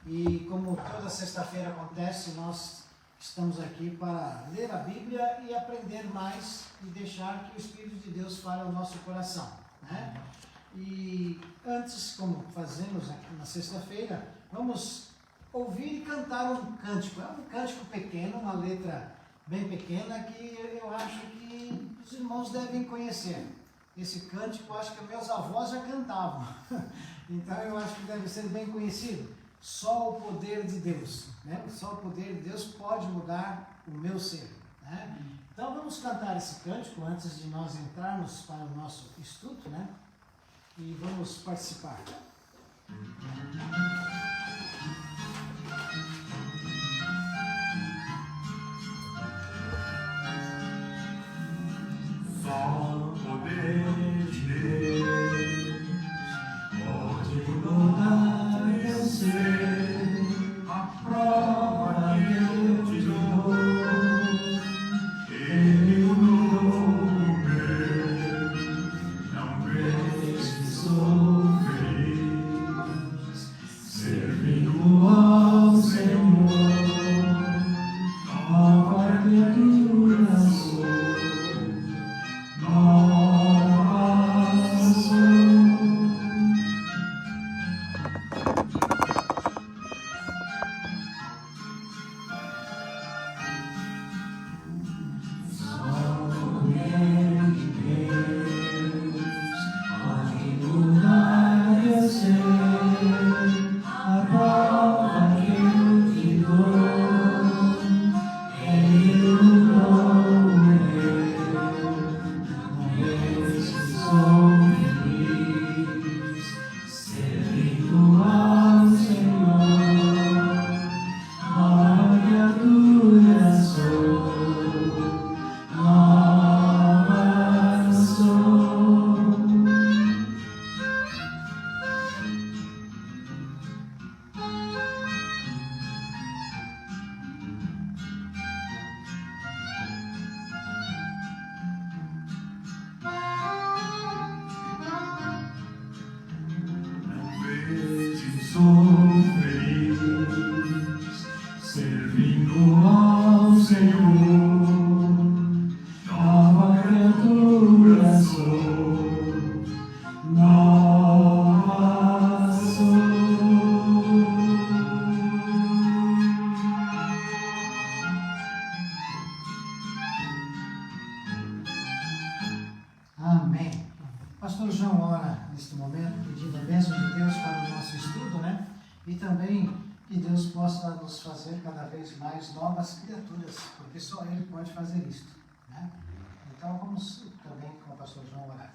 E como toda sexta-feira acontece, nós estamos aqui para ler a Bíblia e aprender mais e deixar que o Espírito de Deus fale ao nosso coração, né? E antes, como fazemos aqui na sexta-feira, vamos ouvir e cantar um cântico. É um cântico pequeno, uma letra bem pequena, que eu acho que os irmãos devem conhecer. Esse cântico, eu acho que meus avós já cantavam, então eu acho que deve ser bem conhecido. Só o poder de Deus, né? Só o poder de Deus pode mudar o meu ser, né? Então vamos cantar esse cântico antes de nós entrarmos para o nosso estudo, né? E vamos participar. Só o poder de Deus pode mudar meu ser. A prova que eu te dou, Ele mudou o meu. Não vês que sou feliz, servindo ao Senhor. Nova criatura sou. Amém. Pastor João ora neste momento, pedindo a bênção de Deus para o nosso estudo, né? E também que Deus possa nos fazer cada vez mais novas criaturas, porque só Ele pode fazer isto, né? Então vamos também com o pastor João orar.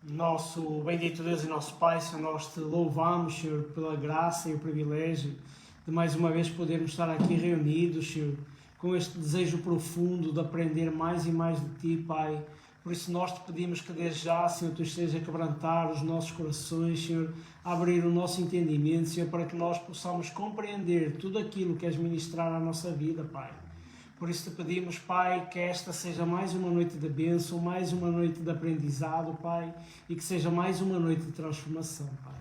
Nosso bendito Deus e nosso Pai, Senhor, nós te louvamos, Senhor, pela graça e o privilégio de mais uma vez podermos estar aqui reunidos, Senhor, com este desejo profundo de aprender mais e mais de Ti, Pai. Por isso nós te pedimos que desde já, Senhor, Tu estejas a quebrantar os nossos corações, Senhor, a abrir o nosso entendimento, Senhor, para que nós possamos compreender tudo aquilo que és ministrar na nossa vida, Pai. Por isso te pedimos, Pai, que esta seja mais uma noite de bênção, mais uma noite de aprendizado, Pai, e que seja mais uma noite de transformação, Pai.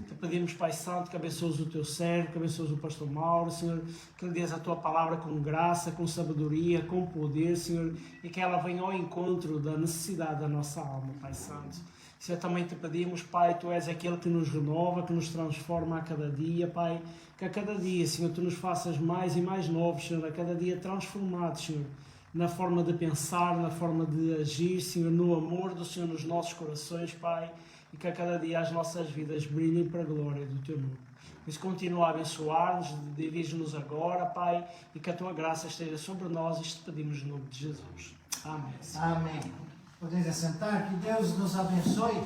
Te pedimos, Pai Santo, que abençoes o Teu servo, que abençoes o pastor Mauro, Senhor, que lhe dês a Tua palavra com graça, com sabedoria, com poder, Senhor, e que ela venha ao encontro da necessidade da nossa alma, Pai Santo. Senhor, também te pedimos, Pai, Tu és aquele que nos renova, que nos transforma a cada dia, Pai, que a cada dia, Senhor, Tu nos faças mais e mais novos, Senhor, a cada dia transformados, Senhor, na forma de pensar, na forma de agir, Senhor, no amor do Senhor nos nossos corações, Pai, e que a cada dia as nossas vidas brilhem para a glória do Teu nome. Por isso continua a abençoar-nos, dirige-nos agora, Pai, e que a Tua graça esteja sobre nós, e te pedimos no nome de Jesus. Amém. Amém. Podeis assentar, que Deus nos abençoe,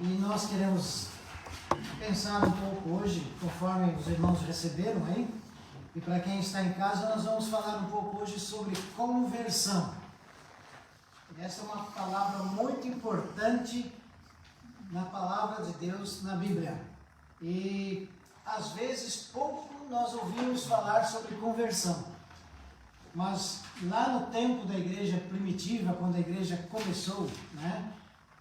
e nós queremos pensar um pouco hoje, conforme os irmãos receberam aí, e para quem está em casa, nós vamos falar um pouco hoje sobre conversão. Essa é uma palavra muito importante na palavra de Deus, na Bíblia. E às vezes pouco nós ouvimos falar sobre conversão. Mas lá no tempo da igreja primitiva, quando a igreja começou, né,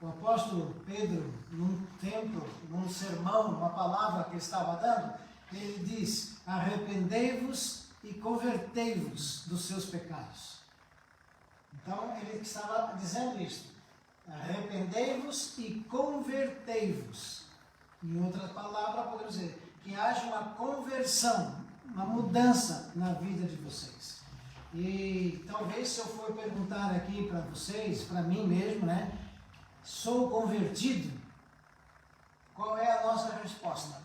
o apóstolo Pedro, num templo, num sermão, uma palavra que ele estava dando, ele diz: arrependei-vos e convertei-vos dos seus pecados. Então ele estava dizendo isso: arrependei-vos e convertei-vos. Em outra palavra, podemos dizer que haja uma conversão, uma mudança na vida de vocês. E talvez, se eu for perguntar aqui para vocês, para mim mesmo, né? Sou convertido? Qual é a nossa resposta?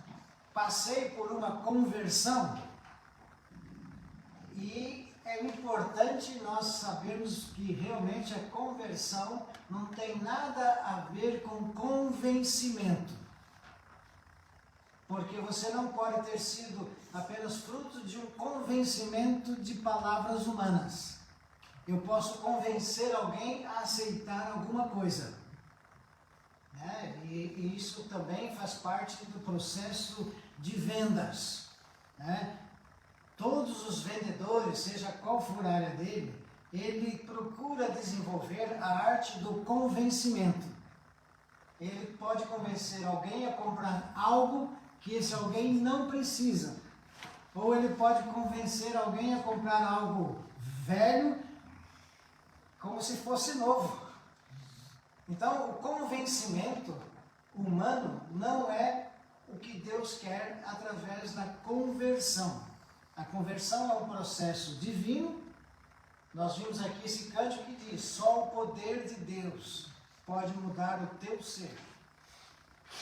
Passei por uma conversão. E é importante nós sabermos que realmente a conversão não tem nada a ver com convencimento. Porque você não pode ter sido apenas fruto de um convencimento de palavras humanas. Eu posso convencer alguém a aceitar alguma coisa. Né? E isso também faz parte do processo de vendas. Né? Todos os vendedores, seja qual for a área dele, ele procura desenvolver a arte do convencimento. Ele pode convencer alguém a comprar algo que esse alguém não precisa. Ou ele pode convencer alguém a comprar algo velho como se fosse novo. Então, o convencimento humano não é o que Deus quer através da conversão. A conversão é um processo divino. Nós vimos aqui esse cântico que diz: só o poder de Deus pode mudar o teu ser.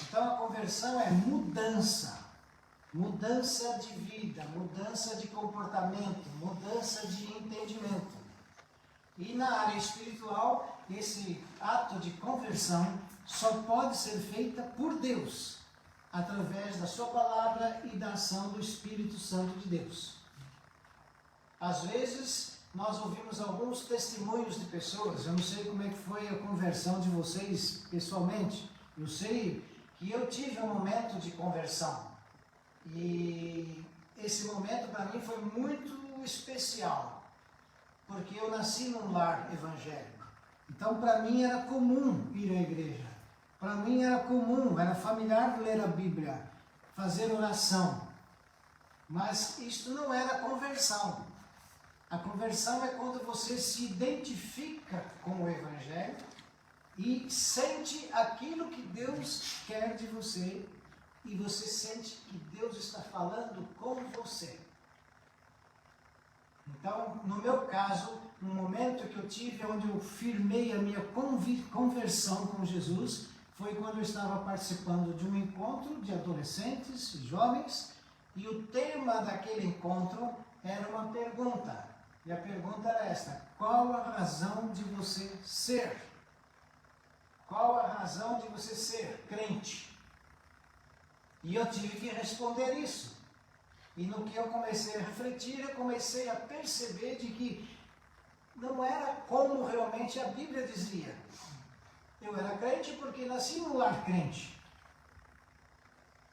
Então a conversão é mudança, mudança de vida, mudança de comportamento, mudança de entendimento. E na área espiritual, esse ato de conversão só pode ser feita por Deus, através da sua palavra e da ação do Espírito Santo de Deus. Às vezes, nós ouvimos alguns testemunhos de pessoas. Eu não sei como é que foi a conversão de vocês pessoalmente. Eu sei que eu tive um momento de conversão. E esse momento para mim foi muito especial, porque eu nasci num lar evangélico. Então para mim era comum ir à igreja. Para mim era comum, era familiar ler a Bíblia, fazer oração. Mas isto não era conversão. A conversão é quando você se identifica com o Evangelho e sente aquilo que Deus quer de você, e você sente que Deus está falando com você. Então, no meu caso, no momento que eu tive, onde eu firmei a minha conversão com Jesus, foi quando eu estava participando de um encontro de adolescentes e jovens, e o tema daquele encontro era uma pergunta. E a pergunta era esta: qual a razão de você ser? Qual a razão de você ser crente? E eu tive que responder isso. E no que eu comecei a refletir, eu comecei a perceber de que não era como realmente a Bíblia dizia. Eu era crente porque nasci num lar crente.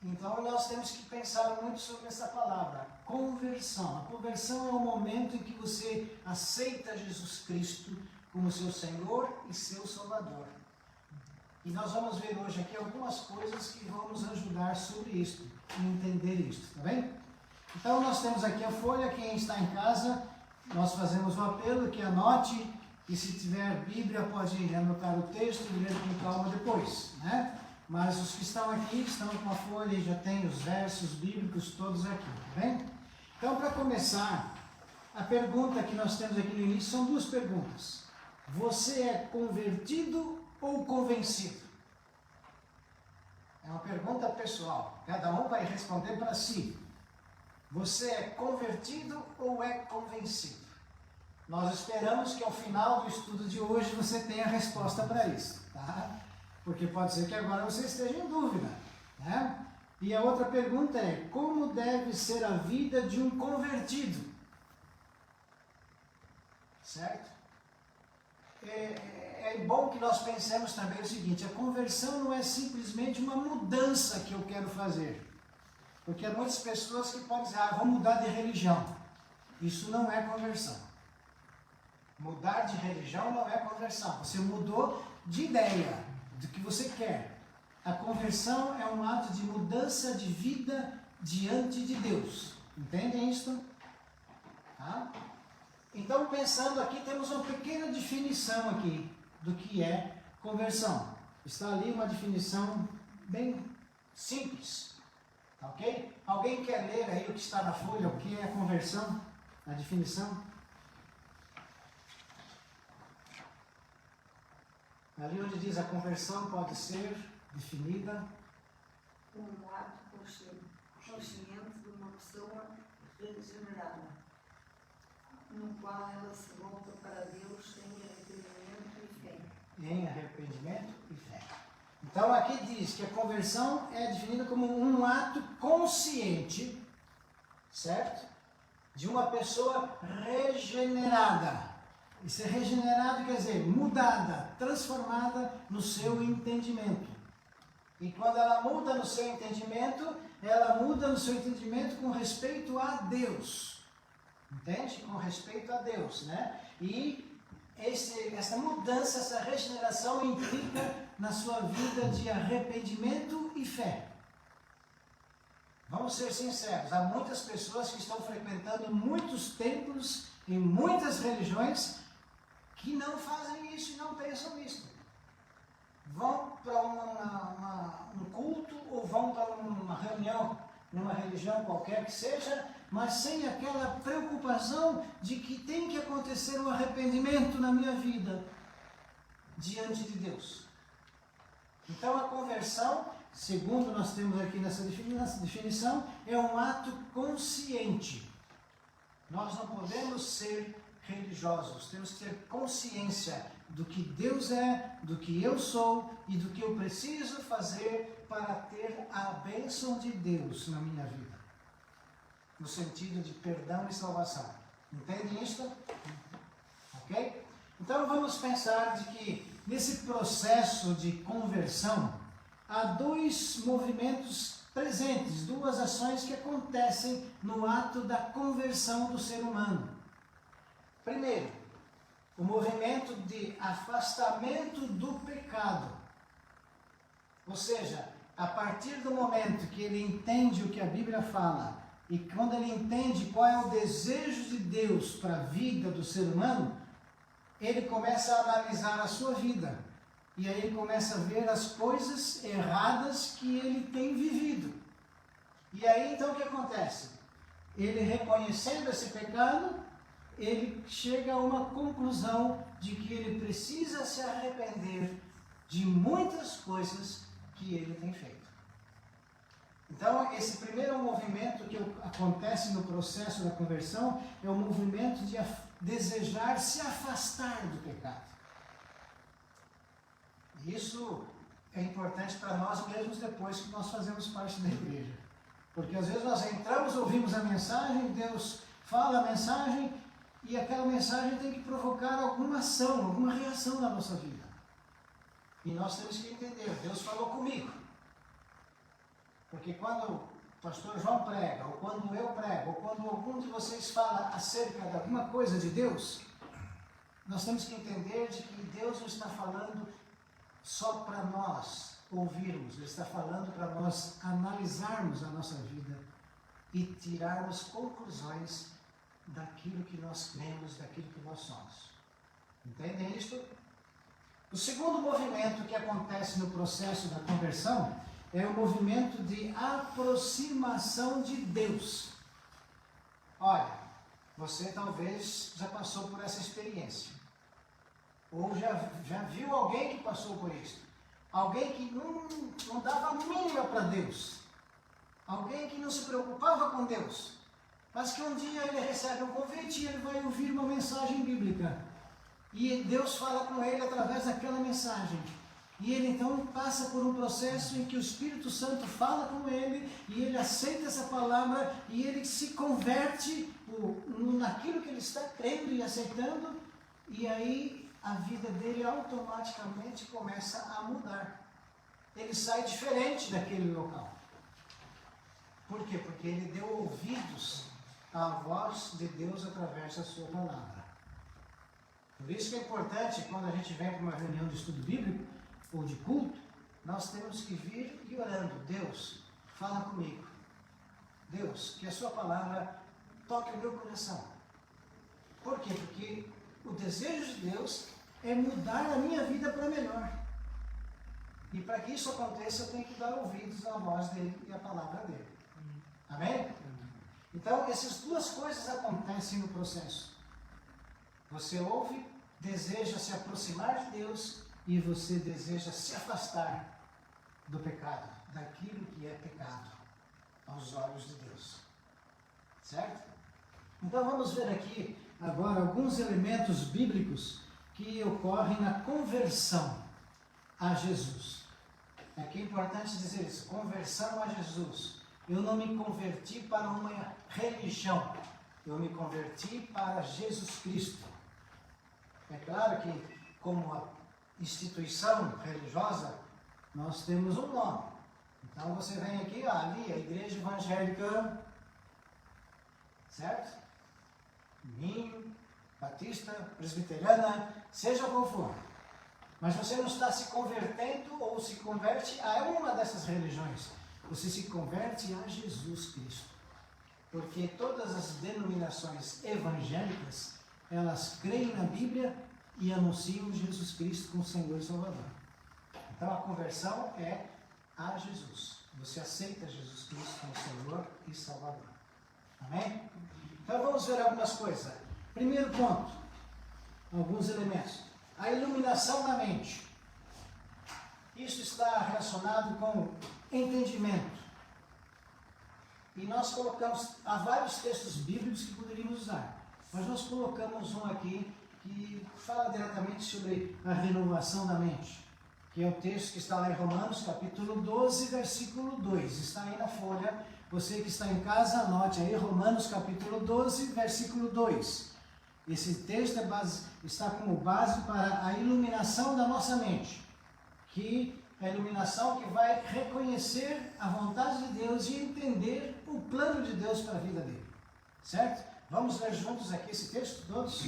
Então nós temos que pensar muito sobre essa palavra, conversão. A conversão é o momento em que você aceita Jesus Cristo como seu Senhor e seu Salvador. E nós vamos ver hoje aqui algumas coisas que vão nos ajudar sobre isso, e entender isso, tá bem? Então nós temos aqui a folha. Quem está em casa, nós fazemos um apelo que anote, e se tiver Bíblia pode anotar o texto e ler com calma depois, né? Mas os que estão aqui estão com a folha e já tem os versos bíblicos todos aqui, tá bem? Então, para começar, a pergunta que nós temos aqui no início são duas perguntas. Você é convertido ou convencido? É uma pergunta pessoal. Cada um vai responder para si. Você é convertido ou é convencido? Nós esperamos que ao final do estudo de hoje você tenha a resposta para isso, tá? Porque pode ser que agora você esteja em dúvida, né? E a outra pergunta é: como deve ser a vida de um convertido? Certo? É bom que nós pensemos também o seguinte: a conversão não é simplesmente uma mudança que eu quero fazer. Porque há muitas pessoas que podem dizer: vou mudar de religião. Isso não é conversão. Mudar de religião não é conversão. Você mudou de ideia, do que você quer. A conversão é um ato de mudança de vida diante de Deus. Entendem isso? Tá? Então, pensando aqui, temos uma pequena definição aqui do que é conversão. Está ali uma definição bem simples. Tá ok? Alguém quer ler aí o que está na folha, o que é a conversão? A definição? Ali onde diz a conversão pode ser definida Um ato consciente de uma pessoa regenerada, no qual ela se volta para Deus em arrependimento e fé. em arrependimento e fé. Então aqui diz que a conversão é definida como um ato consciente, certo? De uma pessoa regenerada. E ser regenerado quer dizer mudada, transformada no seu entendimento. E quando ela muda no seu entendimento, ela muda no seu entendimento com respeito a Deus. Entende? Com respeito a Deus, né? E essa mudança, essa regeneração implica na sua vida de arrependimento e fé. Vamos ser sinceros, há muitas pessoas que estão frequentando muitos templos e muitas religiões que não fazem isso e não pensam nisso. Vão para um culto ou vão para uma reunião, numa religião qualquer que seja, mas sem aquela preocupação de que tem que acontecer um arrependimento na minha vida diante de Deus. Então a conversão, segundo nós temos aqui nessa definição, é um ato consciente. Nós não podemos ser religiosos, temos que ter consciência do que Deus é, do que eu sou e do que eu preciso fazer para ter a bênção de Deus na minha vida. No sentido de perdão e salvação. Entendem isso? Ok? Então vamos pensar de que nesse processo de conversão há dois movimentos presentes, duas ações que acontecem no ato da conversão do ser humano. Primeiro, o movimento de afastamento do pecado. Ou seja, a partir do momento que ele entende o que a Bíblia fala, e quando ele entende qual é o desejo de Deus para a vida do ser humano, ele começa a analisar a sua vida. E aí ele começa a ver as coisas erradas que ele tem vivido. E aí então o que acontece? Ele reconhecendo esse pecado, ele chega a uma conclusão de que ele precisa se arrepender de muitas coisas que ele tem feito. Então, esse primeiro movimento que acontece no processo da conversão é o movimento de desejar se afastar do pecado. Isso é importante para nós mesmos depois que nós fazemos parte da igreja. Porque às vezes nós entramos, ouvimos a mensagem, Deus fala a mensagem, e aquela mensagem tem que provocar alguma ação, alguma reação na nossa vida. E nós temos que entender, Deus falou comigo. Porque quando o pastor João prega, ou quando eu prego, ou quando algum de vocês fala acerca de alguma coisa de Deus, nós temos que entender de que Deus não está falando só para nós ouvirmos, Ele está falando para nós analisarmos a nossa vida e tirarmos conclusões daquilo que nós cremos, daquilo que nós somos. Entendem isto? O segundo movimento que acontece no processo da conversão é o movimento de aproximação de Deus. Olha, você talvez já passou por essa experiência. Ou já viu alguém que passou por isso. Alguém que não dava a mínima para Deus. Alguém que não se preocupava com Deus. Mas que um dia ele recebe um convite e ele vai ouvir uma mensagem bíblica. E Deus fala com ele através daquela mensagem. E ele então passa por um processo em que o Espírito Santo fala com ele, e ele aceita essa palavra, e ele se converte naquilo que ele está crendo e aceitando, e aí a vida dele automaticamente começa a mudar. Ele sai diferente daquele local. Por quê? Porque ele deu ouvidos à voz de Deus através da sua palavra. Por isso que é importante, quando a gente vem para uma reunião de estudo bíblico, ou de culto, nós temos que vir e orando. Deus, fala comigo. Deus, que a sua palavra toque o meu coração. Por quê? Porque o desejo de Deus é mudar a minha vida para melhor. E para que isso aconteça, eu tenho que dar ouvidos à voz dele e à palavra dele. Amém? Então, essas duas coisas acontecem no processo. Você ouve, deseja se aproximar de Deus e você deseja se afastar do pecado, daquilo que é pecado aos olhos de Deus. Certo? Então, vamos ver aqui agora alguns elementos bíblicos que ocorrem na conversão a Jesus. Aqui é importante dizer isso, conversão a Jesus. Eu não me converti para uma religião, eu me converti para Jesus Cristo. É claro que, como a instituição religiosa, nós temos um nome. Então você vem aqui, ali, a Igreja Evangélica, certo? Minho, Batista, Presbiteriana, seja qual for. Mas você não está se convertendo ou se converte a uma dessas religiões. Você se converte a Jesus Cristo. Porque todas as denominações evangélicas, elas creem na Bíblia e anunciam Jesus Cristo como Senhor e Salvador. Então a conversão é a Jesus. Você aceita Jesus Cristo como Senhor e Salvador. Amém? Então vamos ver algumas coisas. Primeiro ponto, alguns elementos. A iluminação da mente. Isso está relacionado com entendimento. E nós colocamos, há vários textos bíblicos que poderíamos usar, mas nós colocamos um aqui que fala diretamente sobre a renovação da mente, que é o texto que está lá em Romanos, capítulo 12, versículo 2. Está aí na folha. Você que está em casa, anote aí, Romanos capítulo 12, versículo 2. Esse texto está como base para a iluminação da nossa mente, que é a iluminação que vai reconhecer a vontade de Deus e entender o plano de Deus para a vida dele. Certo? Vamos ler juntos aqui esse texto, todos?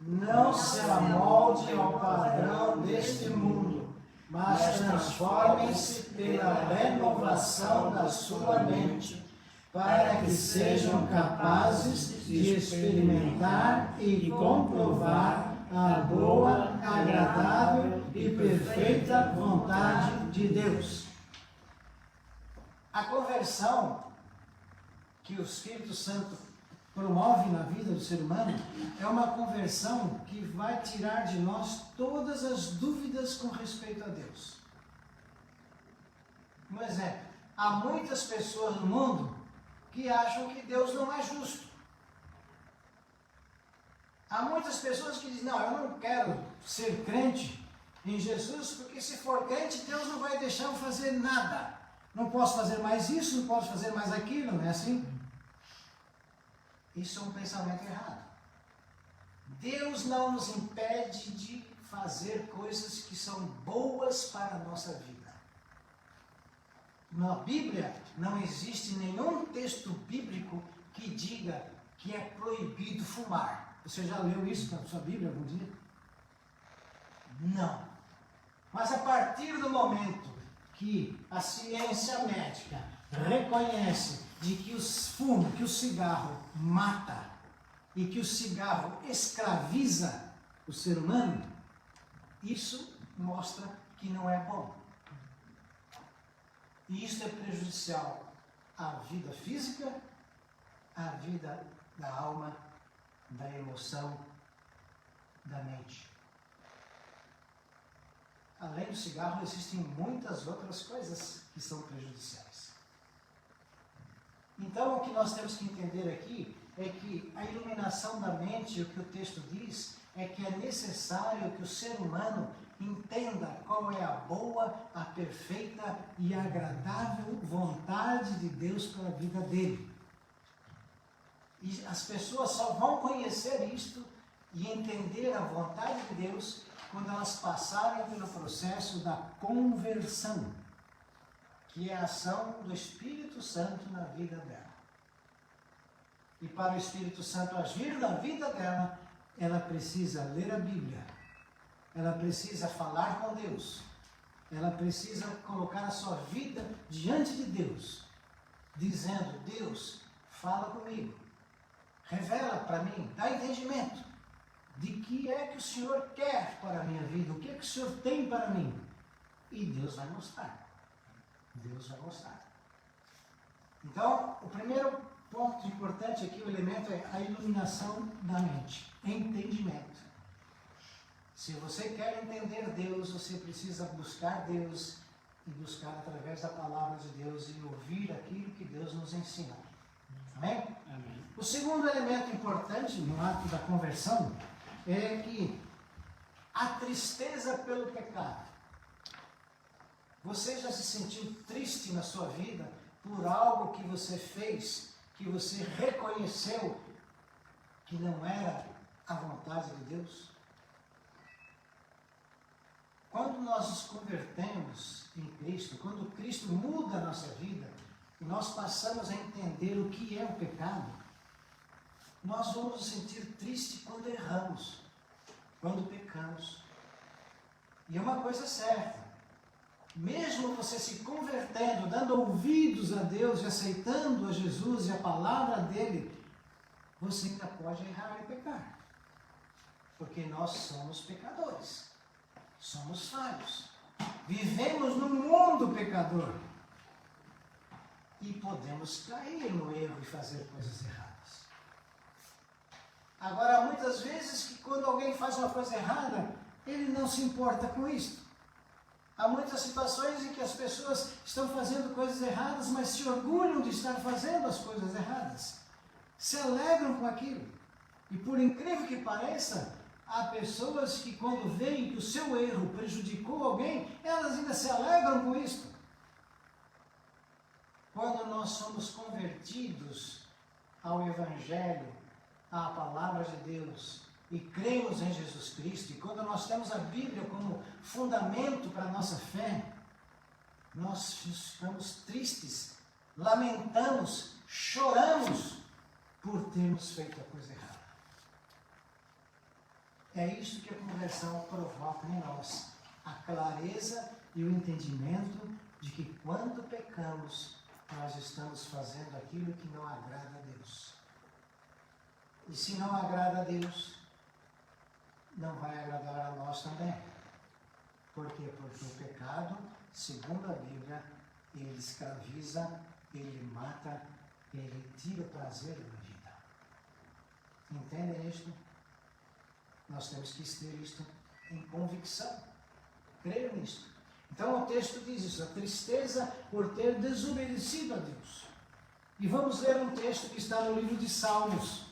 Não se amolde ao padrão deste mundo, mas transformem-se pela renovação da sua mente, para que sejam capazes de experimentar e comprovar a boa, agradável e perfeita vontade de Deus. A conversão que o Espírito Santo promove na vida do ser humano é uma conversão que vai tirar de nós todas as dúvidas com respeito a Deus. Um exemplo, há muitas pessoas no mundo que acham que Deus não é justo. Há muitas pessoas que dizem, não, eu não quero ser crente em Jesus, porque se for crente, Deus não vai deixar eu fazer nada. Não posso fazer mais isso, não posso fazer mais aquilo, não é assim? Isso é um pensamento errado. Deus não nos impede de fazer coisas que são boas para a nossa vida. Na Bíblia não existe nenhum texto bíblico que diga que é proibido fumar. Você já leu isso na sua Bíblia algum dia? Não. Mas a partir do momento que a ciência médica reconhece de que que o cigarro mata e que o cigarro escraviza o ser humano, isso mostra que não é bom. E isso é prejudicial à vida física, à vida da alma, da emoção, da mente. Além do cigarro, existem muitas outras coisas que são prejudiciais. Então, o que nós temos que entender aqui é que a iluminação da mente, o que o texto diz, é que é necessário que o ser humano entenda qual é a boa, a perfeita e agradável vontade de Deus para a vida dele. E as pessoas só vão conhecer isto e entender a vontade de Deus quando elas passarem pelo processo da conversão, que é a ação do Espírito Santo na vida dela. E para o Espírito Santo agir na vida dela, ela precisa ler a Bíblia, ela precisa falar com Deus, ela precisa colocar a sua vida diante de Deus dizendo: Deus, fala comigo, revela para mim, dá entendimento de que é que o Senhor quer para a minha vida, o que é que o Senhor tem para mim. E Deus vai mostrar. Deus vai mostrar. Então, o primeiro ponto importante aqui, o elemento é a iluminação da mente, entendimento. Se você quer entender Deus, você precisa buscar Deus e buscar através da palavra de Deus e ouvir aquilo que Deus nos ensina. Amém? Amém. O segundo elemento importante no ato da conversão é que a tristeza pelo pecado. Você já se sentiu triste na sua vida por algo que você fez, que você reconheceu que não era a vontade de Deus? Quando nós nos convertemos em Cristo, quando Cristo muda a nossa vida, e nós passamos a entender o que é o pecado, nós vamos nos sentir tristes quando erramos, quando pecamos. E é uma coisa certa, mesmo você se convertendo, dando ouvidos a Deus e aceitando a Jesus e a palavra dele, você ainda pode errar e pecar, porque nós somos pecadores, somos falhos, vivemos num mundo pecador e podemos cair no erro e fazer coisas erradas. Agora, muitas vezes que quando alguém faz uma coisa errada, ele não se importa com isso. Há muitas situações em que as pessoas estão fazendo coisas erradas, mas se orgulham de estar fazendo as coisas erradas. Se alegram com aquilo. E por incrível que pareça, há pessoas que quando veem que o seu erro prejudicou alguém, elas ainda se alegram com isso. Quando nós somos convertidos ao Evangelho, à Palavra de Deus, e cremos em Jesus Cristo, e quando nós temos a Bíblia como fundamento para a nossa fé, nós ficamos tristes, lamentamos, choramos por termos feito a coisa errada. É isso que a conversão provoca em nós, a clareza e o entendimento de que quando pecamos, nós estamos fazendo aquilo que não agrada a Deus. E se não agrada a Deus, não vai agradar a nós também. Por quê? Porque o pecado, segundo a Bíblia, ele escraviza, ele mata, ele tira o prazer da vida. Entendem isto? Nós temos que ter isto em convicção, crer nisto. Então o texto diz isso, a tristeza por ter desobedecido a Deus. E vamos ler um texto que está no livro de Salmos,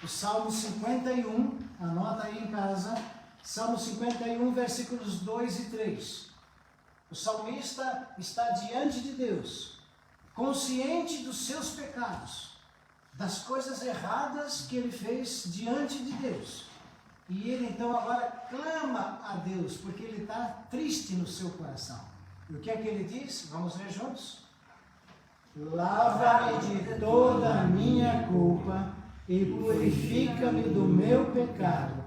o Salmo 51, anota aí em casa, Salmo 51, versículos 2 e 3. O salmista está diante de Deus, consciente dos seus pecados, das coisas erradas que ele fez diante de Deus. E ele então agora clama a Deus, porque ele está triste no seu coração. E o que é que ele diz? Vamos ler juntos? Lava-me de toda a minha culpa e purifica-me do meu pecado,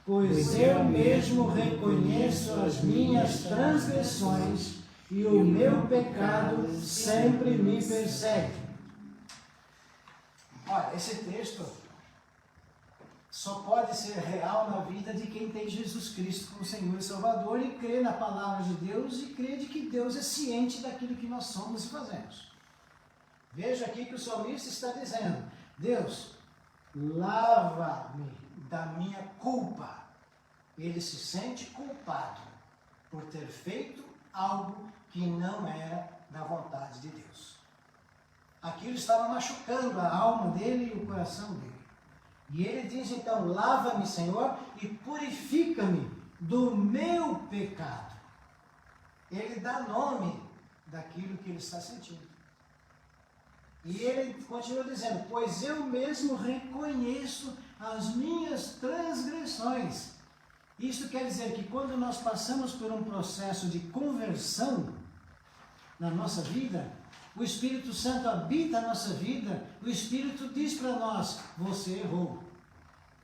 pois eu mesmo reconheço as minhas transgressões e o meu pecado sempre me persegue. Olha, esse texto só pode ser real na vida de quem tem Jesus Cristo como Senhor e Salvador e crê na palavra de Deus e crê de que Deus é ciente daquilo que nós somos e fazemos. Veja aqui que o salmista está dizendo: Deus, lava-me da minha culpa. Ele se sente culpado por ter feito algo que não era da vontade de Deus. Aquilo estava machucando a alma dele e o coração dele. E ele diz então: lava-me, Senhor, e purifica-me do meu pecado. Ele dá nome daquilo que ele está sentindo. E ele continua dizendo: pois eu mesmo reconheço as minhas transgressões. Isto quer dizer que quando nós passamos por um processo de conversão na nossa vida, o Espírito Santo habita a nossa vida, o Espírito diz para nós: você errou.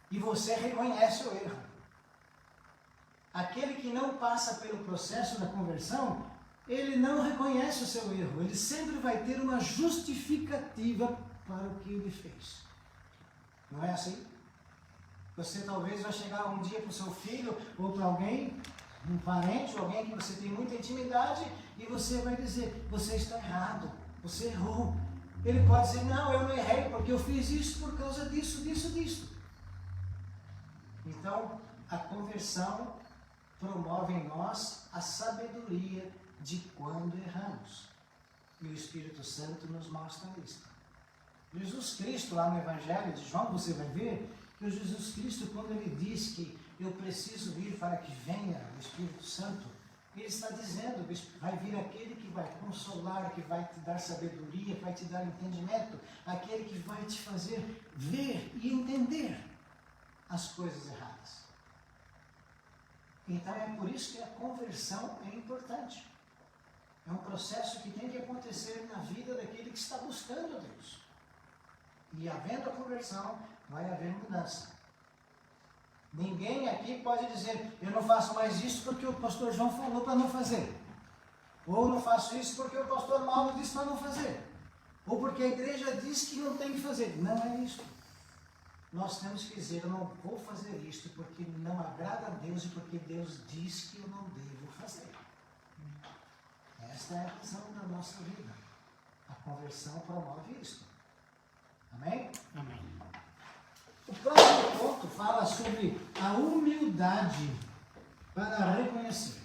E você reconhece o erro. Aquele que não passa pelo processo da conversão ele não reconhece o seu erro, ele sempre vai ter uma justificativa para o que ele fez. Não é assim? Você talvez vai chegar um dia para o seu filho ou para alguém, um parente ou alguém que você tem muita intimidade, e você vai dizer, você está errado, você errou. Ele pode dizer, não, eu não errei porque eu fiz isso por causa disso, disso, disso. Então, a conversão promove em nós a sabedoria de quando erramos. E o Espírito Santo nos mostra isso. Jesus Cristo, lá no Evangelho de João, você vai ver que o Jesus Cristo, quando ele diz que eu preciso vir para que venha o Espírito Santo, ele está dizendo que vai vir aquele que vai consolar, que vai te dar sabedoria, que vai te dar entendimento, aquele que vai te fazer ver e entender as coisas erradas. Então é por isso que a conversão é importante. É um processo que tem que acontecer na vida daquele que está buscando a Deus. E havendo a conversão, vai haver mudança. Ninguém aqui pode dizer, eu não faço mais isso porque o pastor João falou para não fazer. Ou não faço isso porque o pastor Mauro disse para não fazer. Ou porque a igreja diz que não tem que fazer. Não é isso. Nós temos que dizer, eu não vou fazer isto porque não agrada a Deus e porque Deus diz que eu não devo fazer. Esta é a razão da nossa vida. A conversão promove isto. Amém? Amém. O próximo ponto fala sobre a humildade para reconhecer.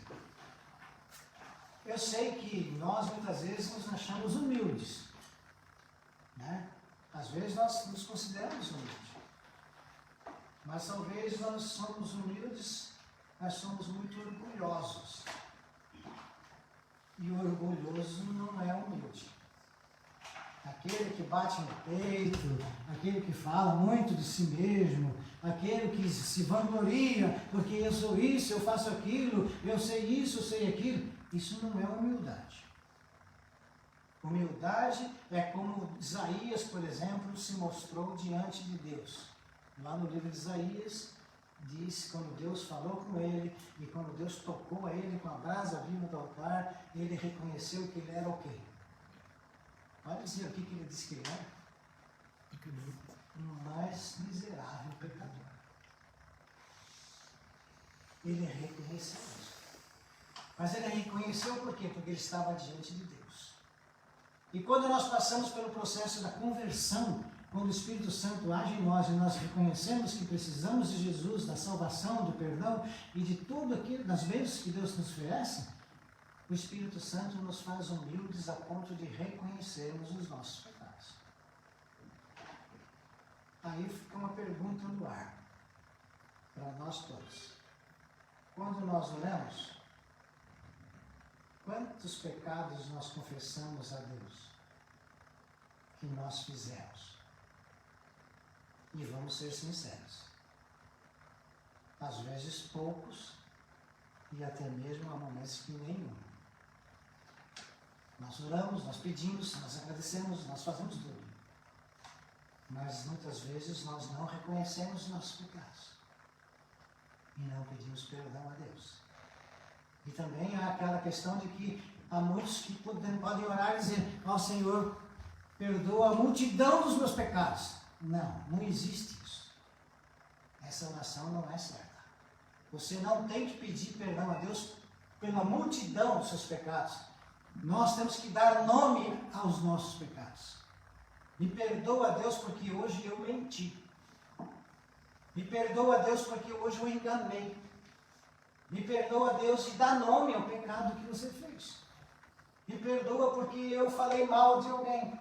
Eu sei que nós muitas vezes nos achamos humildes, né? Às vezes nós nos consideramos humildes. Mas talvez nós somos humildes, mas somos muito orgulhosos. E o orgulhoso não é humilde. Aquele que bate no peito, aquele que fala muito de si mesmo, aquele que se vangloria, porque eu sou isso, eu faço aquilo, eu sei isso, eu sei aquilo. Isso não é humildade. Humildade é como Isaías, por exemplo, se mostrou diante de Deus. Lá no livro de Isaías, diz quando Deus falou com ele, e quando Deus tocou a ele com a brasa viva do altar, ele reconheceu que ele era o quê? Olha dizer o que ele disse que ele era. O mais miserável pecador. Ele reconheceu isso. Mas ele reconheceu por quê? Porque ele estava diante de Deus. E quando nós passamos pelo processo da conversão, quando o Espírito Santo age em nós e nós reconhecemos que precisamos de Jesus, da salvação, do perdão e de tudo aquilo, das bênçãos que Deus nos oferece, o Espírito Santo nos faz humildes a ponto de reconhecermos os nossos pecados. Aí fica uma pergunta no ar, para nós todos. Quando nós oramos, quantos pecados nós confessamos a Deus que nós fizemos? E vamos ser sinceros. Às vezes poucos, e até mesmo há momentos que nenhum. Nós oramos, nós pedimos, nós agradecemos, nós fazemos tudo. Mas muitas vezes nós não reconhecemos os nossos pecados. E não pedimos perdão a Deus. E também há aquela questão de que há muitos que podem orar e dizer, ó Senhor, perdoa a multidão dos meus pecados. Não, não existe isso. Essa oração não é certa. Você não tem que pedir perdão a Deus pela multidão dos seus pecados. Nós temos que dar nome aos nossos pecados. Me perdoa, Deus, porque hoje eu menti. Me perdoa, Deus, porque hoje eu enganei. Me perdoa, Deus, e dá nome ao pecado que você fez. Me perdoa porque eu falei mal de alguém.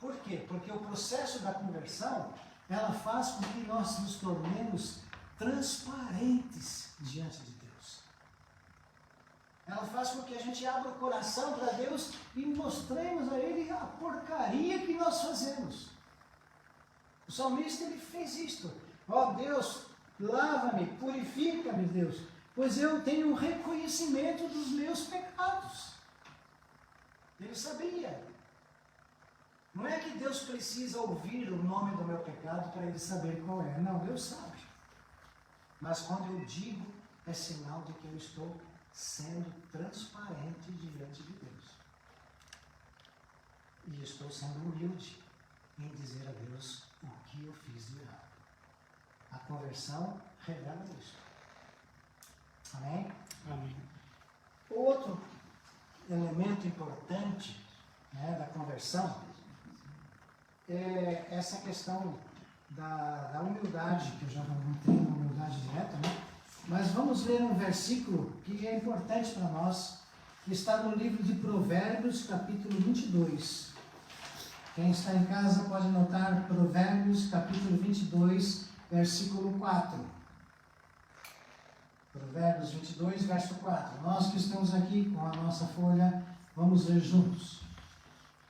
Por quê? Porque o processo da conversão, ela faz com que nós nos tornemos transparentes diante de Deus. Ela faz com que a gente abra o coração para Deus e mostremos a Ele a porcaria que nós fazemos. O salmista, ele fez isto. Ó Deus, lava-me, purifica-me, Deus, pois eu tenho um reconhecimento dos meus pecados. Ele sabia. Não é que Deus precisa ouvir o nome do meu pecado para Ele saber qual é. Não, Deus sabe. Mas quando eu digo, é sinal de que eu estou sendo transparente diante de Deus. E estou sendo humilde em dizer a Deus o que eu fiz de errado. A conversão revela isso. Amém? Amém. Outro elemento importante, né, da conversão é essa questão da humildade, que eu já entrei na humildade direta, né? Mas vamos ler um versículo que é importante para nós, que está no livro de Provérbios, capítulo 22. Quem está em casa pode anotar Provérbios, capítulo 22, versículo 4. Provérbios 22, verso 4. Nós que estamos aqui com a nossa folha, vamos ler juntos.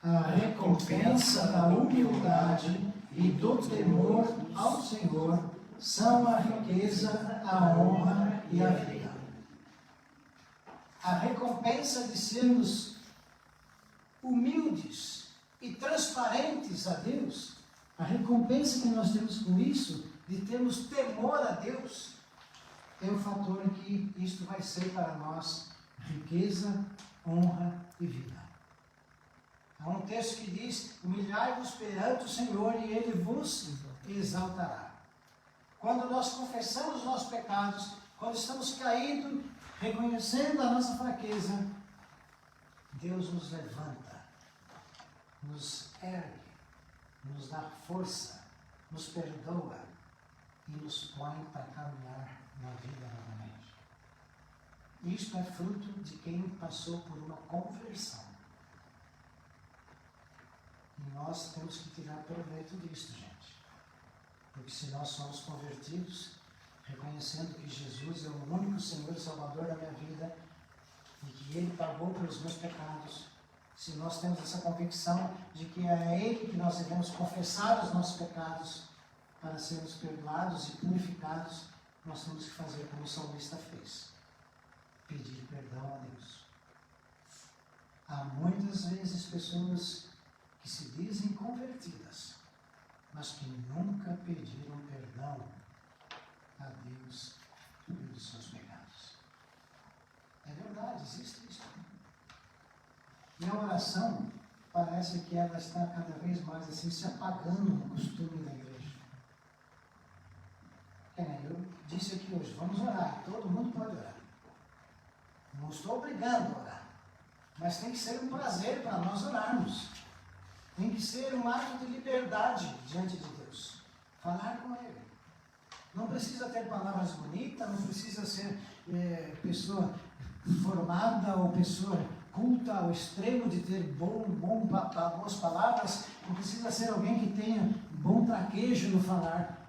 A recompensa da humildade e do temor ao Senhor são a riqueza, a honra e a vida. A recompensa de sermos humildes e transparentes a Deus, a recompensa que nós temos com isso, de termos temor a Deus, é o fator em que isto vai ser para nós riqueza, honra e vida. Há um texto que diz: humilhai-vos perante o Senhor e Ele vos exaltará. Quando nós confessamos os nossos pecados, quando estamos caídos, reconhecendo a nossa fraqueza, Deus nos levanta, nos ergue, nos dá força, nos perdoa e nos põe para caminhar na vida novamente. Isto é fruto de quem passou por uma conversão. E nós temos que tirar proveito disto, gente. Porque se nós somos convertidos, reconhecendo que Jesus é o único Senhor e Salvador da minha vida, e que Ele pagou pelos meus pecados, se nós temos essa convicção de que é a Ele que nós devemos confessar os nossos pecados para sermos perdoados e purificados, nós temos que fazer como o salmista fez: pedir perdão a Deus. Há muitas vezes pessoas que se dizem convertidas, mas que nunca pediram perdão a Deus pelos seus pecados. É verdade, existe isso. E a oração parece que ela está cada vez mais assim se apagando no costume da igreja. Eu disse aqui hoje, vamos orar, todo mundo pode orar. Não estou obrigando a orar, mas tem que ser um prazer para nós orarmos. Tem que ser um ato de liberdade diante de Deus. Falar com Ele. Não precisa ter palavras bonitas, não precisa ser pessoa formada ou pessoa culta ao extremo de ter boas palavras. Não precisa ser alguém que tenha bom traquejo no falar.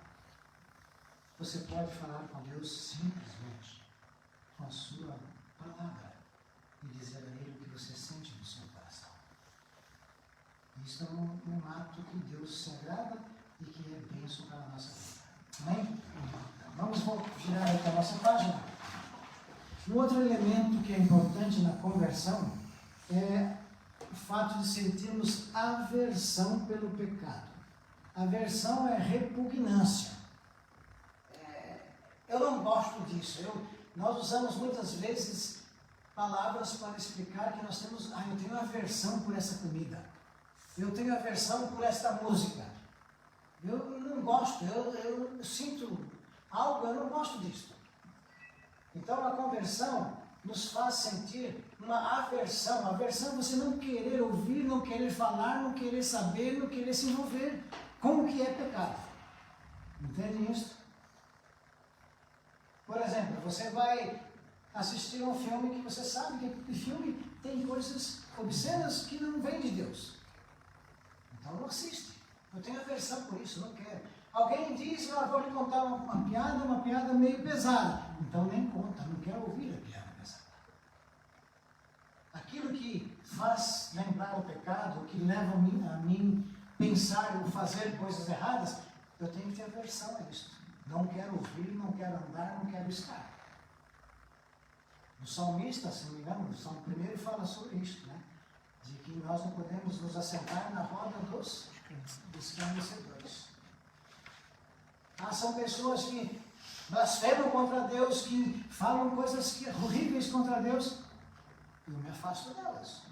Você pode falar com Deus simplesmente com a sua palavra e dizer a Ele o que você sente no seu coração. Isso é um ato que Deus se agrada e que é bênção para a nossa vida. Amém? Vamos girar aqui a nossa página. Um outro elemento que é importante na conversão é o fato de sentirmos aversão pelo pecado. Aversão é repugnância. Eu não gosto disso. Nós usamos muitas vezes palavras para explicar que nós temos... eu tenho aversão por essa comida. Eu tenho aversão por esta música. Eu não gosto, eu sinto algo, eu não gosto disso. Então a conversão nos faz sentir uma aversão. Aversão é você não querer ouvir, não querer falar, não querer saber, não querer se envolver com o que é pecado. Entende isso? Por exemplo, você vai assistir a um filme que você sabe que o filme tem coisas obscenas que não vêm de Deus. Então não assiste. Eu tenho aversão por isso, não quero. Alguém diz, vou lhe contar uma piada meio pesada. Então nem conta, não quero ouvir a piada pesada. Aquilo que faz lembrar o pecado, o que leva a mim pensar ou fazer coisas erradas, eu tenho que ter aversão a isso. Não quero ouvir, não quero andar, não quero estar. O salmista, se não me engano, o Salmo 1 fala sobre isso, né? De que nós não podemos nos assentar na roda dos escarnecedores. São pessoas que blasfemam contra Deus, que falam coisas horríveis contra Deus, eu me afasto delas.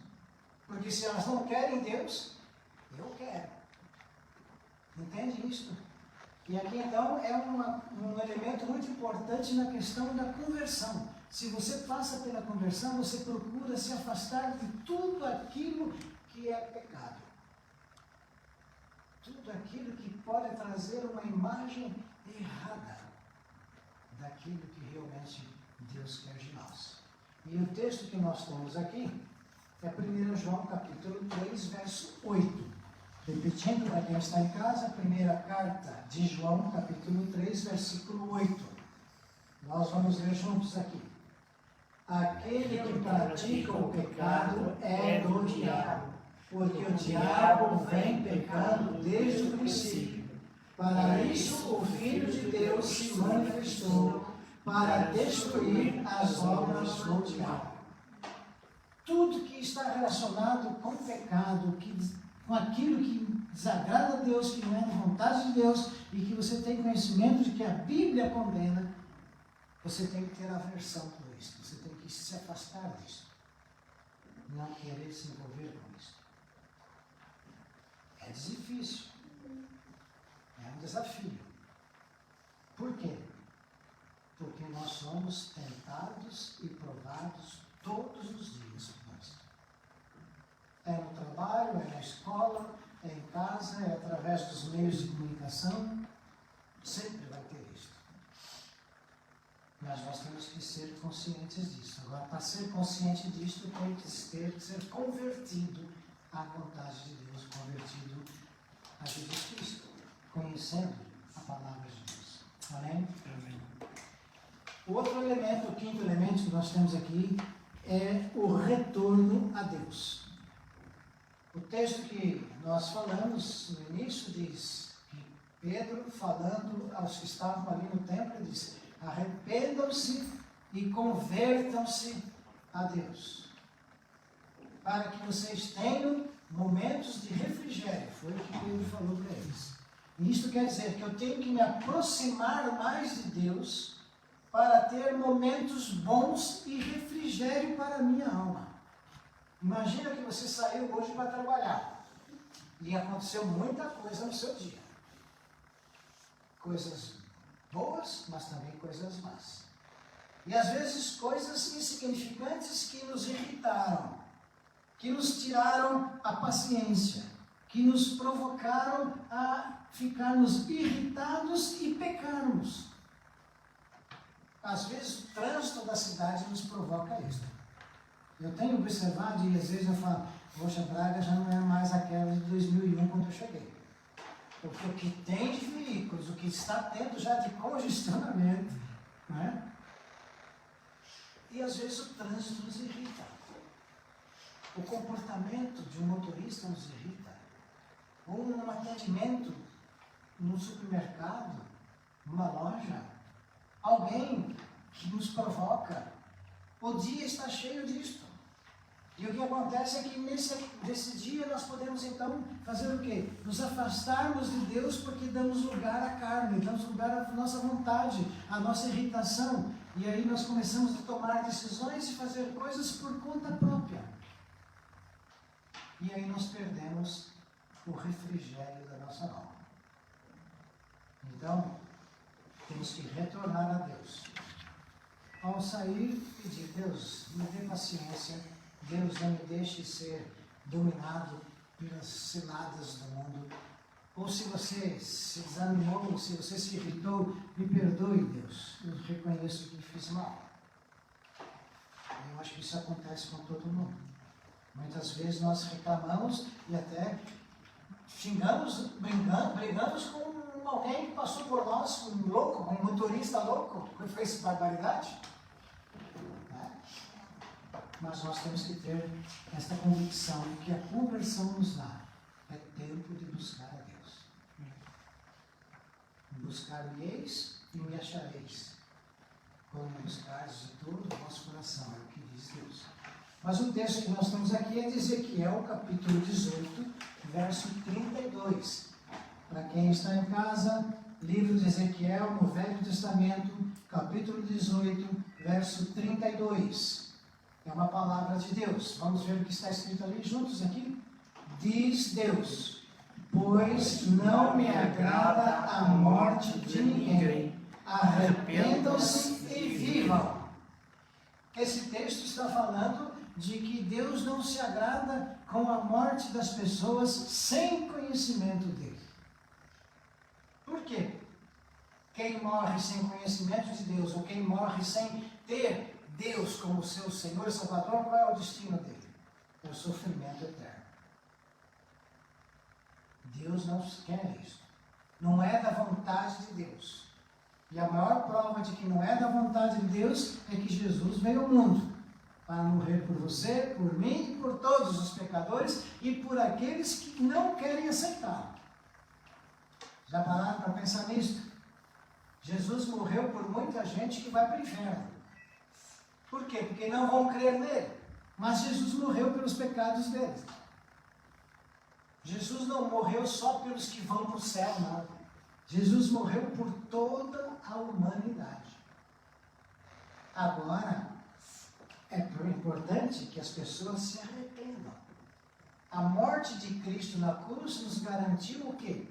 Porque se elas não querem Deus, eu quero. Entende isso? E aqui então é um elemento muito importante na questão da conversão. Se você passa pela conversão, você procura se afastar de tudo aquilo que é pecado. Tudo aquilo que pode trazer uma imagem errada daquilo que realmente Deus quer de nós. E o texto que nós temos aqui é 1 João capítulo 3, verso 8. Repetindo para quem está em casa, a primeira carta de João, capítulo 3, versículo 8. Nós vamos ler juntos aqui. Aquele que pratica o pecado é do diabo, porque o diabo vem pecando desde o princípio. Para isso o Filho de Deus se manifestou, para destruir as obras do diabo. Tudo que está relacionado com o pecado, com aquilo que desagrada a Deus, que não é da vontade de Deus, e que você tem conhecimento de que a Bíblia condena, você tem que ter aversão por isso, você tem que se afastar disso, não querer se envolver com isso. É difícil, é um desafio. Por quê? Porque nós somos tentados e provados todos os dias por nós. É no trabalho, é na escola, é em casa, é através dos meios de comunicação, sempre vai ter isso. Mas nós temos que ser conscientes disso. Agora, para ser consciente disso, tem que ser convertido à vontade de Deus, convertido a Jesus Cristo, conhecendo a palavra de Deus. Amém? Amém. O outro elemento, o quinto elemento que nós temos aqui, é o retorno a Deus. O texto que nós falamos no início diz que Pedro, falando aos que estavam ali no templo, disse: arrependam-se e convertam-se a Deus, para que vocês tenham momentos de refrigério. Foi o que Pedro falou para eles. E isto quer dizer que eu tenho que me aproximar mais de Deus para ter momentos bons e refrigério para a minha alma. Imagina que você saiu hoje para trabalhar e aconteceu muita coisa no seu dia. Coisas boas, mas também coisas más. E às vezes coisas insignificantes que nos irritaram, que nos tiraram a paciência, que nos provocaram a ficarmos irritados e pecarmos. Às vezes o trânsito da cidade nos provoca isso. Eu tenho observado e às vezes eu falo, poxa, Braga já não é mais aquela de 2001 quando eu cheguei. Porque o que tem de veículos, o que está tendo já de congestionamento, né? E às vezes o trânsito nos irrita. O comportamento de um motorista nos irrita. Ou um atendimento num supermercado, numa loja, alguém que nos provoca. O dia está cheio disto. E o que acontece é que nesse dia nós podemos então fazer o quê? Nos afastarmos de Deus porque damos lugar à carne, damos lugar à nossa vontade, à nossa irritação. E aí nós começamos a tomar decisões e fazer coisas por conta própria. E aí nós perdemos o refrigério da nossa alma. Então, temos que retornar a Deus. Ao sair, pedir: Deus, me dê paciência, Deus, não me deixe ser dominado pelas ciladas do mundo. Ou se você se desanimou, se você se irritou, me perdoe, Deus. Eu reconheço que fiz mal. Eu acho que isso acontece com todo mundo. Muitas vezes nós reclamamos e até xingamos, brigamos com alguém que passou por nós, um louco, um motorista louco, que fez barbaridade. Mas nós temos que ter esta convicção que a conversão nos dá. É tempo de buscar a Deus. Buscar-me-eis e me achareis, quando me buscares de todo o vosso coração, é o que diz Deus. Mas o texto que nós temos aqui é de Ezequiel, capítulo 18, verso 32. Para quem está em casa, livro de Ezequiel, no Velho Testamento, capítulo 18, verso 32. É uma palavra de Deus. Vamos ver o que está escrito ali juntos aqui? Diz Deus: pois não me agrada a morte de ninguém. Arrependam-se e vivam. Esse texto está falando de que Deus não se agrada com a morte das pessoas sem conhecimento dele. Por quê? Quem morre sem conhecimento de Deus, ou quem morre sem ter Deus como seu Senhor e Salvador, qual é o destino dele? É o sofrimento eterno. Deus não quer isso. Não é da vontade de Deus. E a maior prova de que não é da vontade de Deus é que Jesus veio ao mundo para morrer por você, por mim e por todos os pecadores e por aqueles que não querem aceitá-lo. Já pararam para pensar nisso? Jesus morreu por muita gente que vai para o inferno. Por quê? Porque não vão crer nele. Mas Jesus morreu pelos pecados deles. Jesus não morreu só pelos que vão para o céu, não. Jesus morreu por toda a humanidade. Agora, é importante que as pessoas se arrependam. A morte de Cristo na cruz nos garantiu o quê?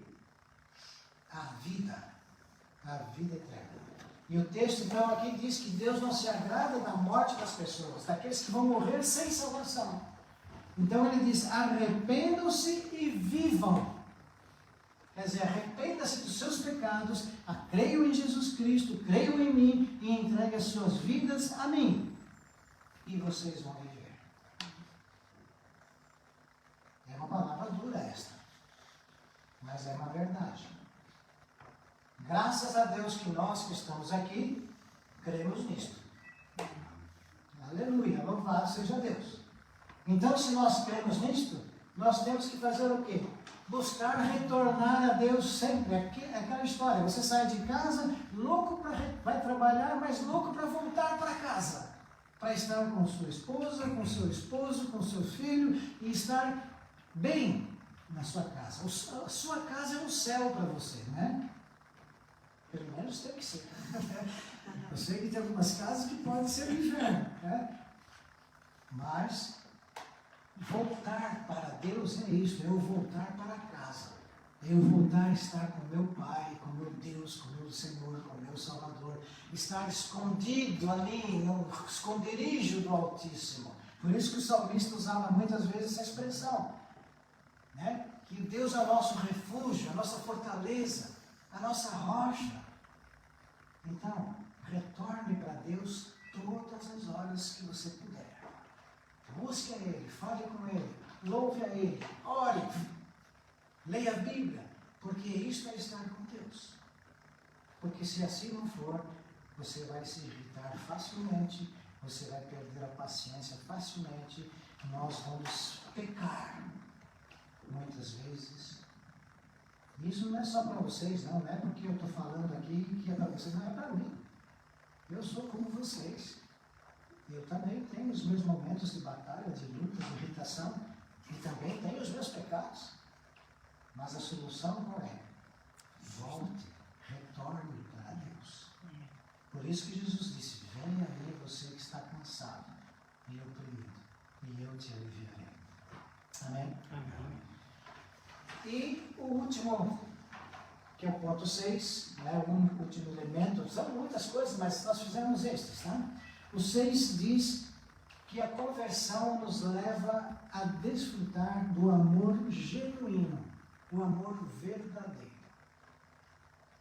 A vida eterna. E o texto então aqui diz que Deus não se agrada da morte das pessoas, daqueles que vão morrer sem salvação. Então ele diz: arrependam-se e vivam. Quer dizer, arrependa-se dos seus pecados, creiam em Jesus Cristo, creiam em mim e entreguem as suas vidas a mim. E vocês vão viver. É uma palavra dura esta, mas é uma verdade. Graças a Deus que nós que estamos aqui, cremos nisto. Aleluia, louvado seja Deus. Então, se nós cremos nisto, nós temos que fazer o quê? Buscar retornar a Deus sempre. Aquela história, você sai de casa, louco vai trabalhar, mas louco para voltar para casa. Para estar com sua esposa, com seu esposo, com seu filho e estar bem na sua casa. A sua casa é um céu para você, né? Pelo menos tem que ser. Eu sei que tem algumas casas que podem ser o inferno, né? Mas voltar para Deus é isso, eu voltar para casa. Eu voltar a estar com meu Pai, com meu Deus, com meu Senhor, com meu Salvador. Estar escondido ali, no esconderijo do Altíssimo. Por isso que o salmista usava muitas vezes essa expressão, né? Que Deus é o nosso refúgio, a nossa fortaleza, a nossa rocha. Então, retorne para Deus todas as horas que você puder. Busque a Ele, fale com Ele, louve a Ele, ore, leia a Bíblia, porque isto é estar com Deus. Porque se assim não for, você vai se irritar facilmente, você vai perder a paciência facilmente, nós vamos pecar muitas vezes. Isso não é só para vocês, não é porque eu estou falando aqui que é para vocês, não é para mim. Eu sou como vocês. Eu também tenho os meus momentos de batalha, de luta, de irritação, e também tenho os meus pecados. Mas a solução qual é? Volte, retorne para Deus. Por isso que Jesus disse: venha a mim você que está cansado e oprimido, e eu te aliviarei. Amém? Amém. E o último, que é o ponto 6, né, o último elemento, são muitas coisas, mas nós fizemos estes, tá? O 6 diz que a conversão nos leva a desfrutar do amor genuíno, o amor verdadeiro.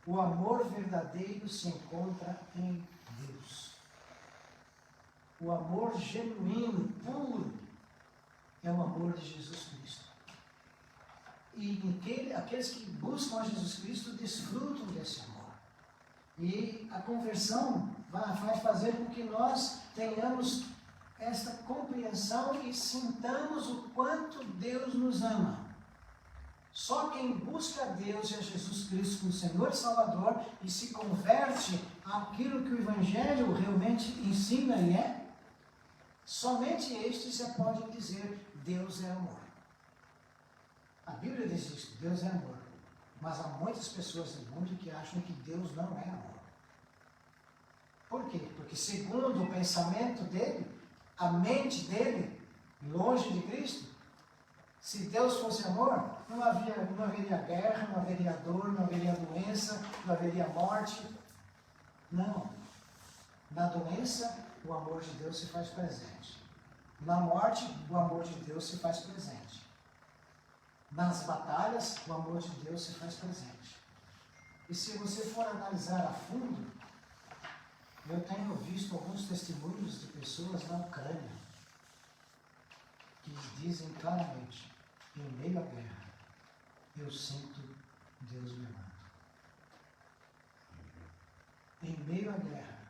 O amor verdadeiro se encontra em Deus. O amor genuíno, puro, é o amor de Jesus Cristo. E aqueles que buscam a Jesus Cristo desfrutam desse amor. E a conversão vai fazer com que nós tenhamos esta compreensão e sintamos o quanto Deus nos ama. Só quem busca a Deus e a Jesus Cristo como Senhor e Salvador e se converte àquilo que o Evangelho realmente ensina e é, somente estes já podem dizer: Deus é amor. A Bíblia diz isso, Deus é amor. Mas há muitas pessoas no mundo que acham que Deus não é amor. Por quê? Porque segundo o pensamento dele, a mente dele, longe de Cristo, se Deus fosse amor, não haveria guerra, não haveria dor, não haveria doença, não haveria morte. Não. Na doença, o amor de Deus se faz presente. Na morte, o amor de Deus se faz presente. Nas batalhas, o amor de Deus se faz presente. E se você for analisar a fundo, eu tenho visto alguns testemunhos de pessoas na Ucrânia que dizem claramente, em meio à guerra, eu sinto Deus me amando. Em meio à guerra,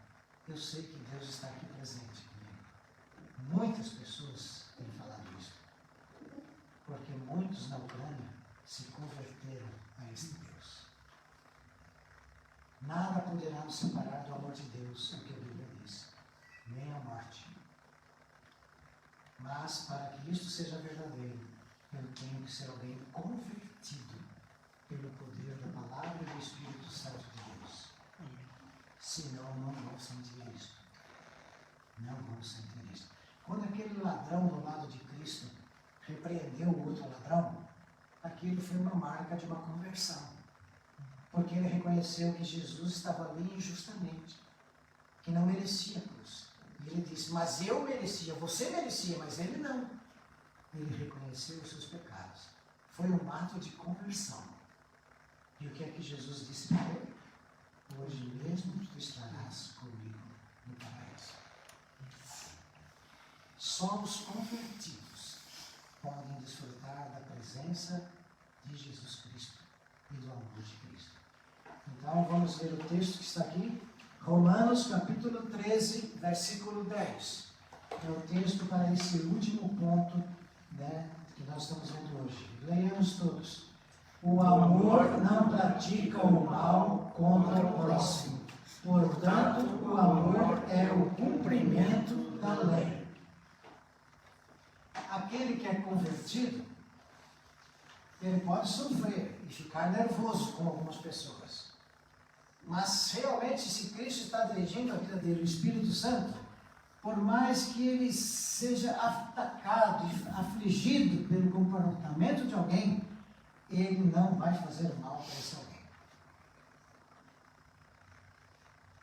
eu sei que Deus está aqui presente comigo. Muitas pessoas têm falado isso. Porque muitos na Ucrânia se converteram a esse Deus. Nada poderá nos separar do amor de Deus, é o que a Bíblia diz. Nem a morte. Mas, para que isto seja verdadeiro, eu tenho que ser alguém convertido pelo poder da palavra e do Espírito Santo de Deus. Senão, não vou sentir isto. Não vou sentir isto. Quando aquele ladrão do lado de Cristo repreendeu o outro ladrão, aquilo foi uma marca de uma conversão. Porque ele reconheceu que Jesus estava ali injustamente, que não merecia a cruz. E ele disse, mas eu merecia, você merecia, mas ele não. Ele reconheceu os seus pecados. Foi um ato de conversão. E o que é que Jesus disse para ele? Hoje mesmo tu estarás comigo no paraíso. Só os convertidos podem desfrutar da presença de Jesus Cristo e do amor de Cristo. Então vamos ver o texto que está aqui, Romanos capítulo 13, versículo 10. É o texto para esse último ponto, né, que nós estamos vendo hoje. Leiamos todos. O amor não pratica o mal contra o próximo. Portanto, o amor é o cumprimento da lei. Aquele que é convertido, ele pode sofrer e ficar nervoso com algumas pessoas. Mas realmente, se Cristo está dirigindo a vida dele, o Espírito Santo, por mais que ele seja atacado e afligido pelo comportamento de alguém, ele não vai fazer mal para esse alguém.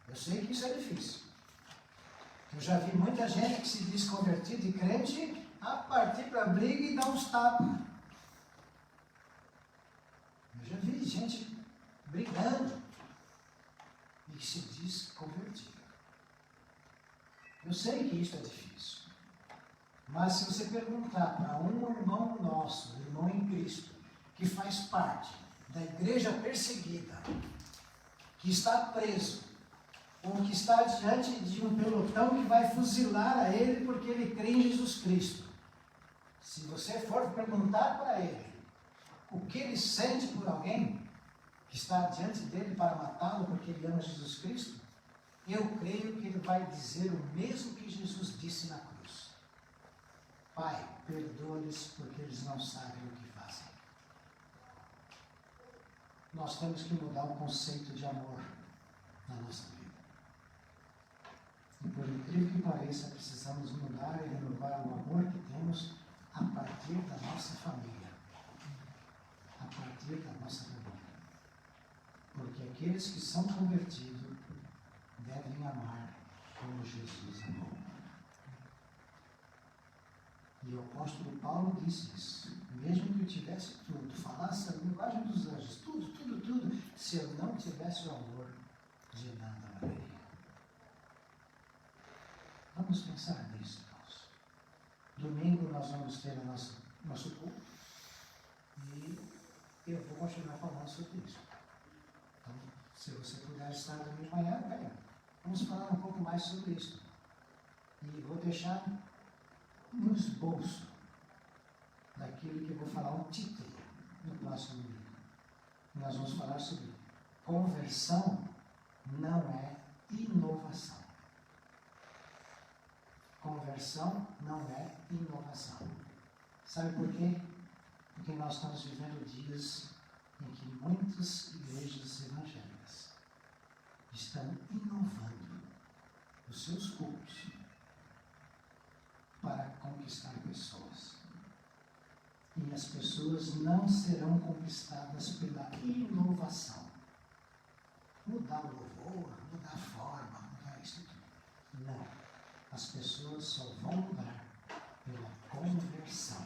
Eu sei que isso é difícil. Eu já vi muita gente que se diz convertido e crente a partir para a briga e dar uns tapas. Eu já vi gente brigando e que se diz convertido. Eu sei que isso é difícil. Mas se você perguntar para um irmão nosso, irmão em Cristo, que faz parte da igreja perseguida, que está preso, ou que está diante de um pelotão que vai fuzilar a ele porque ele crê em Jesus Cristo. Se você for perguntar para ele o que ele sente por alguém que está diante dele para matá-lo porque ele ama Jesus Cristo, eu creio que ele vai dizer o mesmo que Jesus disse na cruz. Pai, perdoa-lhes porque eles não sabem o que fazem. Nós temos que mudar o conceito de amor na nossa vida. E por incrível que pareça, precisamos mudar e renovar o amor que temos a partir da nossa família. A partir da nossa família. Porque aqueles que são convertidos devem amar como Jesus amou. E o apóstolo Paulo disse isso. Mesmo que eu tivesse tudo, falasse a linguagem dos anjos, tudo, se eu não tivesse o amor, de nada valeria. Vamos pensar nisso, irmãos. Domingo nós vamos ter o nosso culto e eu vou continuar falando sobre isso. Então, se você puder estar domingo de manhã, venha. Vamos falar um pouco mais sobre isso. E vou deixar no esboço daquilo que eu vou falar, um título no próximo domingo. Nós vamos falar sobre conversão não é inovação. Conversão não é inovação. Sabe por quê? Porque nós estamos vivendo dias em que muitos muitas igrejas evangélicas estão inovando os seus cultos para conquistar pessoas. E as pessoas não serão conquistadas pela inovação. Mudar o louvor, mudar a forma, mudar isso tudo. Não. As pessoas só vão mudar pela conversão.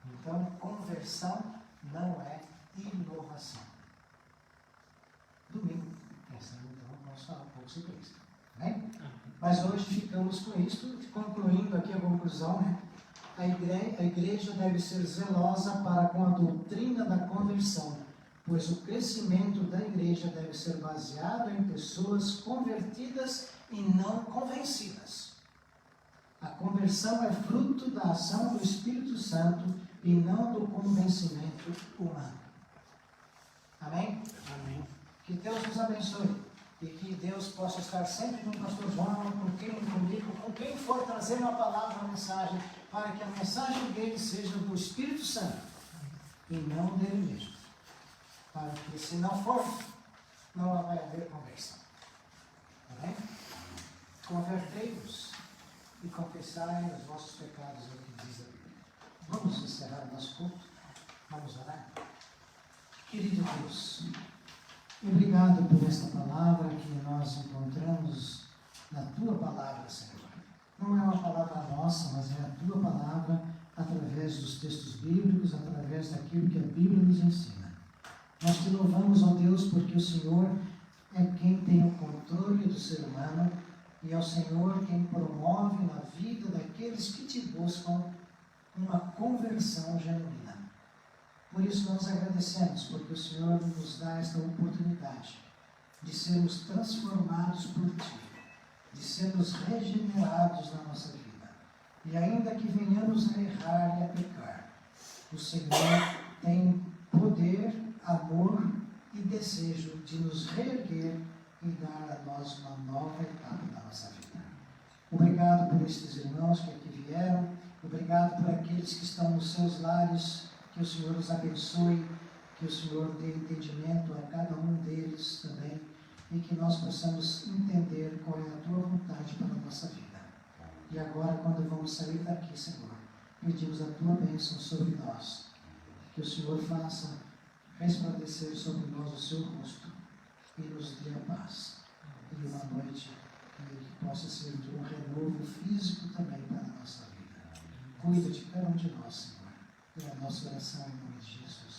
Então, conversão não é inovação. Domingo, então, vamos falar um pouco sobre isso. Né? Mas hoje ficamos com isso, concluindo aqui a conclusão, né? A igreja deve ser zelosa para com a doutrina da conversão, pois o crescimento da igreja deve ser baseado em pessoas convertidas e não convencidas. A conversão é fruto da ação do Espírito Santo e não do convencimento humano. Amém? Amém. Que Deus nos abençoe. E que Deus possa estar sempre com o pastor João, comigo, com quem for trazer uma palavra, uma mensagem, para que a mensagem dele seja do Espírito Santo e não dele mesmo. Para que, se não for, não vai haver conversão. Amém? Convertei-vos e confessai os vossos pecados, é o que diz a Bíblia. Vamos encerrar o nosso culto? Vamos orar? Querido Deus, obrigado por esta palavra que nós encontramos na Tua palavra, Senhor. Não é uma palavra nossa, mas é a Tua palavra através dos textos bíblicos, através daquilo que a Bíblia nos ensina. Nós te louvamos, ó Deus, porque o Senhor é quem tem o controle do ser humano e é o Senhor quem promove na vida daqueles que te buscam uma conversão genuína. Por isso nós agradecemos, porque o Senhor nos dá esta oportunidade de sermos transformados por Ti, de sermos regenerados na nossa vida. E ainda que venhamos a errar e a pecar, o Senhor tem poder, amor e desejo de nos reerguer e dar a nós uma nova etapa da nossa vida. Obrigado por estes irmãos que aqui vieram, obrigado por aqueles que estão nos seus lares. Que o Senhor os abençoe, que o Senhor dê entendimento a cada um deles também e que nós possamos entender qual é a Tua vontade para a nossa vida. E agora, quando vamos sair daqui, Senhor, pedimos a Tua bênção sobre nós, que o Senhor faça resplandecer sobre nós o Seu rosto e nos dê a paz. E uma noite que possa ser de um renovo físico também para a nossa vida. Cuida de cada um de nós, Senhor. É a nossa oração em nome de Jesus.